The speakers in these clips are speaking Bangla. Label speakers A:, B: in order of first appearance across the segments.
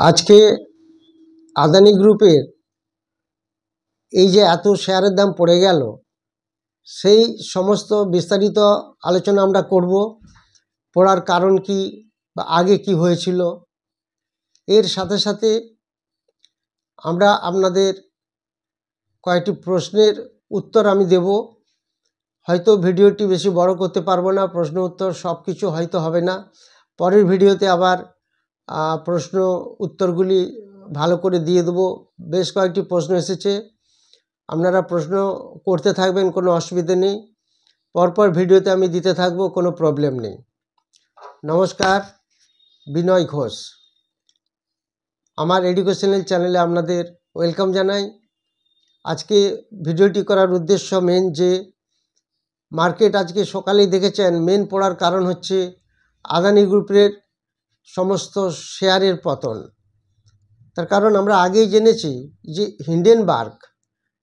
A: আজকে আদানি গ্রুপের এই যে এত শেয়ারের দাম পড়ে গেল, সেই সমস্ত বিস্তারিত আলোচনা আমরা করব। পড়ার কারণ কি বা আগে কি হয়েছিল, এর সাথে সাথে আমরা আপনাদের কয়েকটি প্রশ্নের উত্তর আমি দেব। হয়তো ভিডিওটি বেশি বড় করতে পারবো না, প্রশ্ন উত্তর সব কিছু হয়তো হবে না। পরের ভিডিওতে আবার প্রশ্ন উত্তরগুলি ভালো করে দিয়ে দেবো। বেশ কয়েকটি প্রশ্ন এসেছে, আপনারা প্রশ্ন করতে থাকবেন, কোনো অসুবিধে নেই। পরপর ভিডিওতে আমি দিতে থাকবো, কোনো প্রবলেম নেই। নমস্কার, বিনয় ঘোষ। আমার এডুকেশনাল চ্যানেলে আপনাদের ওয়েলকাম জানাই। আজকে ভিডিওটি করার উদ্দেশ্য মেন যে মার্কেট আজকে সকালেই দেখেছেন, মেন পড়ার কারণ হচ্ছে আদানি গ্রুপের সমস্ত শেয়ারের পতন। তার কারণ আমরা আগেই জেনেছি যে হিন্ডেনবার্গ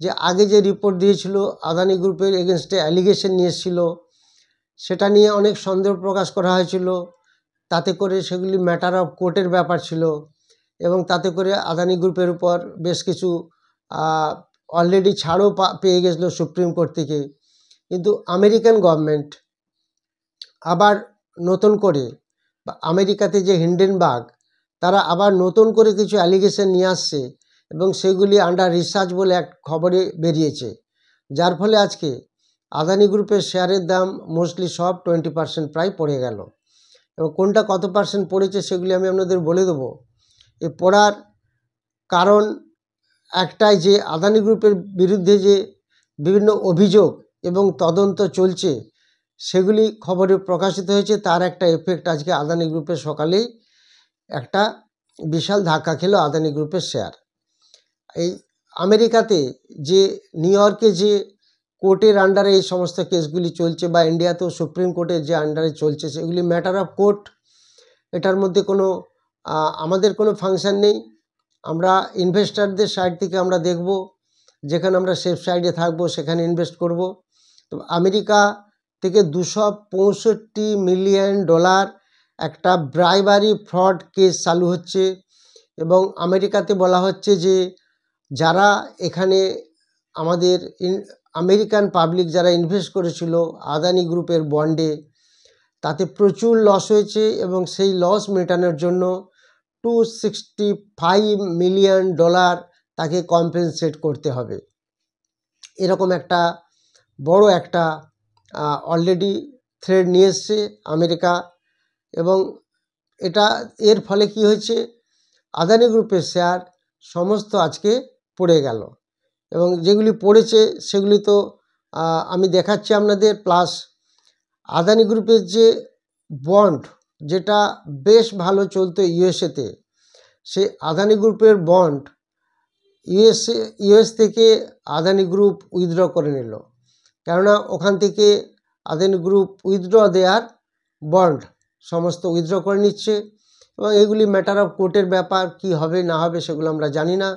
A: যে আগে যে রিপোর্ট দিয়েছিল আদানি গ্রুপের এগেনস্টে অ্যালিগেশন নিয়ে এসেছিল, সেটা নিয়ে অনেক সন্দেহ প্রকাশ করা হয়েছিল। তাতে করে সেগুলি ম্যাটার অফ কোর্টের ব্যাপার ছিল এবং তাতে করে আদানি গ্রুপের উপর বেশ কিছু অলরেডি ছাড়ও পেয়ে গেছিলো সুপ্রিম কোর্ট থেকে। কিন্তু আমেরিকান গভর্নমেন্ট আবার নতুন করে, বা আমেরিকাতে যে হিন্ডেনবার্গ, তারা আবার নতুন করে কিছু অ্যালিগেশন নিয়ে আসছে এবং সেগুলি আন্ডার রিসার্চ বলে এক খবরে বেরিয়েছে। যার ফলে আজকে আদানি গ্রুপের শেয়ারের দাম মোস্টলি সব 20% প্রায় পড়ে গেল। এবং কোনটা কত পার্সেন্ট পড়েছে সেগুলি আমি আপনাদের বলে দেবো। এ পড়ার কারণ একটাই, যে আদানি গ্রুপের বিরুদ্ধে যে বিভিন্ন অভিযোগ এবং তদন্ত চলছে সেগুলি খবরে প্রকাশিত হয়েছে, তার একটা এফেক্ট আজকে আদানি গ্রুপের সকালেই একটা বিশাল ধাক্কা খেলো আদানি গ্রুপের শেয়ার। এই আমেরিকাতে যে নিউ ইয়র্কে যে কোর্টের আন্ডারে এই সমস্ত কেসগুলি চলছে, বা ইন্ডিয়াতেও সুপ্রিম কোর্টের যে আন্ডারে চলছে, সেগুলি ম্যাটার অফ কোর্ট। এটার মধ্যে কোনো আমাদের কোনো ফাংশন নেই। আমরা ইনভেস্টারদের সাইড থেকে আমরা দেখব, যেখানে আমরা সেফ সাইডে থাকবো সেখানে ইনভেস্ট করব। তো আমেরিকা থেকে $265 মিলিয়ন একটা ব্রাইবারি ফ্রড কেস চালু হচ্ছে। এবং আমেরিকাতে বলা হচ্ছে যে যারা এখানে আমাদের আমেরিকান পাবলিক যারা ইনভেস্ট করেছিল আদানি গ্রুপের বন্ডে, তাতে প্রচুর লস হয়েছে এবং সেই লস মেটানোর জন্য $265 মিলিয়ন তাকে কম্পেনসেট করতে হবে। এরকম একটা বড় একটা অলরেডি থ্রেড নিয়ে এসছে আমেরিকা। এবং এর ফলে কি হয়েছে, আদানি গ্রুপের শেয়ার সমস্ত আজকে পড়ে গেল। এবং যেগুলি পড়েছে সেগুলি তো আমি দেখাচ্ছি আপনাদের। প্লাস আদানি গ্রুপের যে বন্ড, যেটা বেশ ভালো চলতো ইউএসএতে, সে আদানি গ্রুপের বন্ড ইউএস থেকে আদানি গ্রুপ উইথড্র করে নিল। কেননা ওখান থেকে আদানি গ্রুপ উইথড্র দেওয়ার বন্ড সমস্ত উইথড্র করে নিচ্ছে। এবং এগুলি ম্যাটার অফ কোর্টের ব্যাপার, কি হবে না হবে সেগুলো আমরা জানি না।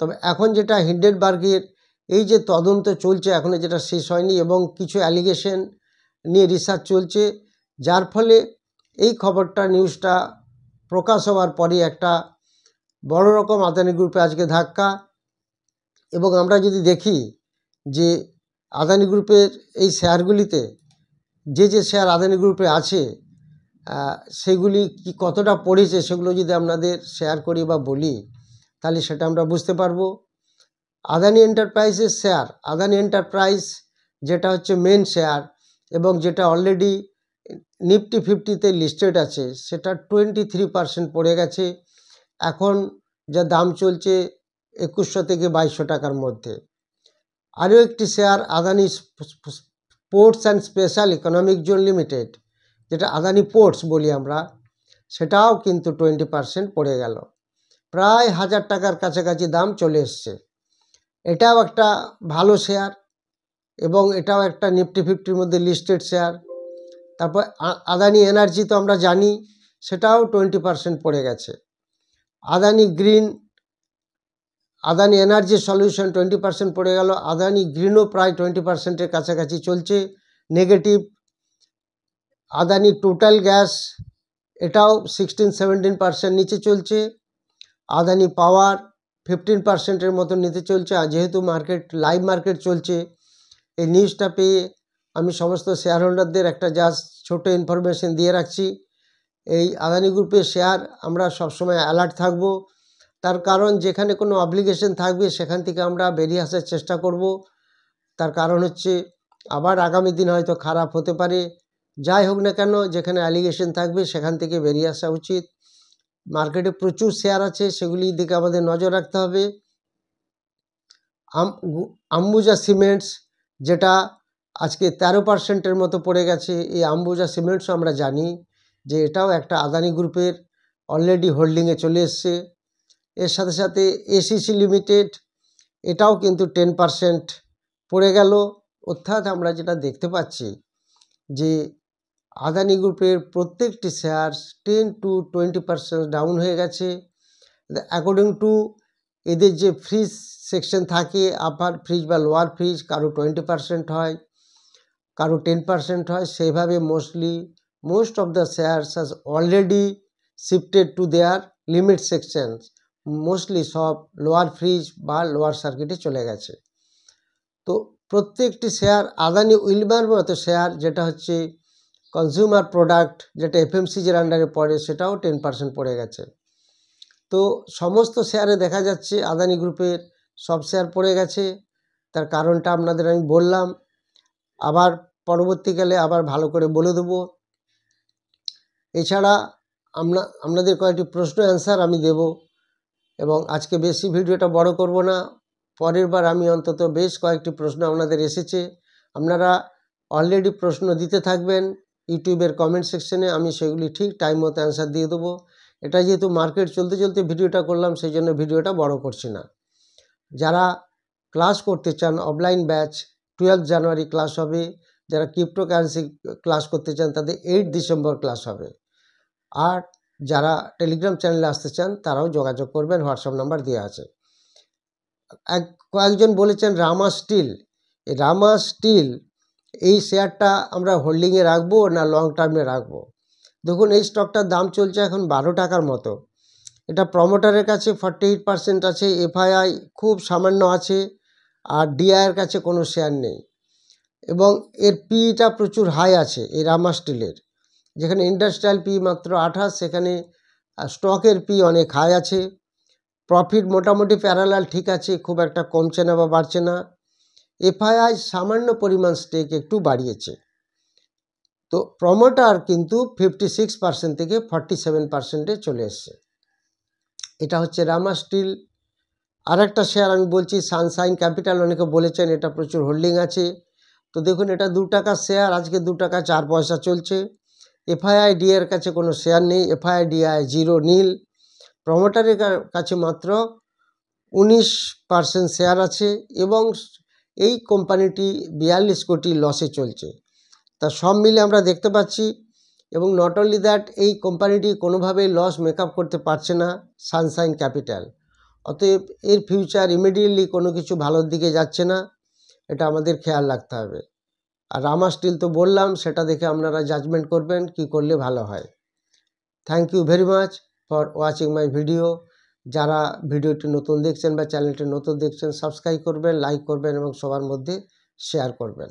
A: তবে এখন যেটা হিন্ডেনবার্গের এই যে তদন্ত চলছে, এখনও যেটা শেষ হয়নি এবং কিছু অ্যালিগেশন নিয়ে রিসার্চ চলছে, যার ফলে এই খবরটা নিউজটা প্রকাশ হওয়ার পরই একটা বড় রকম আদানি গ্রুপে আজকে ধাক্কা। এবং আমরা যদি দেখি যে আদানি গ্রুপের এই শেয়ারগুলিতে যে শেয়ার আদানি গ্রুপে আছে সেগুলি কি কতটা পড়েছে, সেগুলো যদি আপনাদের শেয়ার করি বা বলি, তাহলে সেটা আমরা বুঝতে পারবো। আদানি এন্টারপ্রাইজের শেয়ার, আদানি এন্টারপ্রাইজ যেটা হচ্ছে মেন শেয়ার এবং যেটা অলরেডি নিফটি 50-তে লিস্টেড আছে, সেটা 23% পড়ে গেছে। এখন যা দাম চলছে 2100 থেকে 2200 টাকার মধ্যে। আরও একটি share Adani ports and special economic zone limited, যেটা আদানি পোর্টস বলি আমরা, সেটাও কিন্তু 20% পড়ে গেল। প্রায় 1000 টাকার কাছাকাছি দাম চলে এসছে। এটাও একটা ভালো শেয়ার এবং এটাও একটা নিফটি 50-র মধ্যে লিস্টেড শেয়ার। তারপর আদানি এনার্জি তো আমরা জানি, সেটাও 20% পড়ে গেছে। Adani green, Adani energy solution 20% পড়ে গেল। আদানি গ্রিনও প্রায় 20%-এর কাছাকাছি চলছে নেগেটিভ। আদানি টোটাল গ্যাস, এটাও 16-17% নিচে চলছে। আদানি পাওয়ার 15%-এর মতো নিতে চলছে। আর যেহেতু লাইভ মার্কেট চলছে, এই নিউজটা পেয়ে আমি সমস্ত শেয়ার হোল্ডারদের একটা জাস্ট ছোট ইনফরমেশন দিয়ে রাখছি। এই আদানি গ্রুপের শেয়ার আমরা সবসময় অ্যালার্ট থাকব, তার কারণ যেখানে কোনো অব্লিগেশন থাকবে সেখান থেকে আমরা বেরিয়ে আসার চেষ্টা করব। তার কারণ হচ্ছে আবার আগামী দিন হয়তো খারাপ হতে পারে। যাই হোক না কেন, যেখানে অ্যালিগেশন থাকবে সেখান থেকে বেরিয়ে আসা উচিত। মার্কেটে প্রচুর শেয়ার আছে, সেগুলির দিকে আমাদের নজর রাখতে হবে। আম্বুজা সিমেন্টস, যেটা আজকে 13%-এর মতো পড়ে গেছে, এই আম্বুজা সিমেন্টসও আমরা জানি যে এটাও একটা আদানি গ্রুপের অলরেডি হোল্ডিংয়ে চলে এসছে। এর সাথে সাথে এসিসি লিমিটেড, এটাও কিন্তু 10% পড়ে গেল। অর্থাৎ আমরা যেটা দেখতে পাচ্ছি যে আদানি গ্রুপের প্রত্যেকটি শেয়ার 10-20% ডাউন হয়ে গেছে। অ্যাকর্ডিং টু এদের যে ফ্রিজ সেকশন থাকে, আপার ফ্রিজ বা লোয়ার ফ্রিজ, কারো 20% হয়, কারো 10% হয়, সেইভাবে most of the shares has already shifted to their limit sections. Mostly সব লোয়ার ফ্রিজ বা লোয়ার সার্কিটে চলে গেছে। তো প্রত্যেকটি শেয়ার, আদানি উইলমার মতো শেয়ার যেটা হচ্ছে কনজিউমার প্রোডাক্ট, যেটা এফএমসিজির আন্ডারে পড়ে, সেটাও 10% পড়ে গেছে। তো সমস্ত শেয়ারে দেখা যাচ্ছে আদানি গ্রুপের সব শেয়ার পড়ে গেছে। তার কারণটা আপনাদের আমি বললাম, আবার পরবর্তীকালে আবার ভালো করে বলে দেবো। এছাড়া আপনাদের কয়েকটি প্রশ্ন অ্যান্সার আমি দেব, এবং আজকে বেশি ভিডিওটা বড় করব না। পরের বার আমি অন্তত বেশ কয়েকটি প্রশ্ন আপনাদের এসেছে, আপনারা অলরেডি প্রশ্ন দিতে থাকবেন ইউটিউবের কমেন্ট সেকশনে, আমি সেগুলি ঠিক টাইম মতো অ্যান্সার দিয়ে দেবো। এটা যেহেতু মার্কেট চলতে চলতে ভিডিওটা করলাম, সেই জন্য ভিডিওটা বড় করছি না। যারা ক্লাস করতে চান, অফলাইন ব্যাচ 12 জানুয়ারি ক্লাস হবে। যারা ক্রিপ্টোকারেন্সি ক্লাস করতে চান তাদের 8 ডিসেম্বর ক্লাস হবে। আর যারা টেলিগ্রাম চ্যানেলে আসতে চান তারাও যোগাযোগ করবেন, হোয়াটসঅ্যাপ নাম্বার দেওয়া আছে। কয়েকজন বলেছেন রামা স্টিল, এই রামা স্টিল এই শেয়ারটা আমরা হোল্ডিংয়ে রাখবো না লং টার্মে রাখবো? দেখুন, এই স্টকটার দাম চলছে এখন 12 টাকার মতো। এটা প্রমোটারের কাছে 48% আছে, এফআইআই খুব সামান্য আছে, আর ডিআইয়ের কাছে কোনো শেয়ার নেই, এবং এর পিটা প্রচুর হাই আছে এই রামা স্টিলের। যেখানে ইন্ডাস্ট্রিয়াল পি মাত্র 28, সেখানে স্টকের পি অনেক হাই আছে। প্রফিট মোটামুটি প্যারালাল ঠিক আছে, খুব একটা কমছে না বা বাড়ছে না। এফআইআই সামান্য পরিমাণ স্টেক একটু বাড়িয়েছে। তো প্রমোটার কিন্তু 56% থেকে 47%-এ চলে এসছে। এটা হচ্ছে রামা স্টিল। আরেকটা শেয়ার আমি বলছি সানশাইন ক্যাপিটাল, অনেকে বলেছেন এটা প্রচুর হোল্ডিং আছে। তো দেখুন, এটা 2 টাকার শেয়ার, আজকে 2 টাকা 4 পয়সা চলছে। এফআইআই ডিআইয়ের কাছে কোনো শেয়ার নেই, এফআইআই ডিআই জিরো নীল। প্রমোটারের কাছে মাত্র 19% শেয়ার আছে, এবং এই কোম্পানিটি 42 কোটি লসে চলছে। তা সব মিলে আমরা দেখতে পাচ্ছি, এবং নট অনলি দ্যাট, এই কোম্পানিটি কোনোভাবেই লস মেকআপ করতে পারছে না সানশাইন ক্যাপিটাল। অতএব এর ফিউচার ইমিডিয়েটলি কোনো কিছু ভালোর দিকে যাচ্ছে না, এটা আমাদের খেয়াল রাখতে হবে। আর রামা স্টিল তো বললাম, সেটা দেখে আপনারা জাজমেন্ট করবেন কি করলে ভালো হয়। Thank you very much for watching my video. যারা ভিডিওটি নতুন দেখছেন বা চ্যানেলটি নতুন দেখছেন, সাবস্ক্রাইব করবেন, লাইক করবেন এবং সবার মধ্যে শেয়ার করবেন।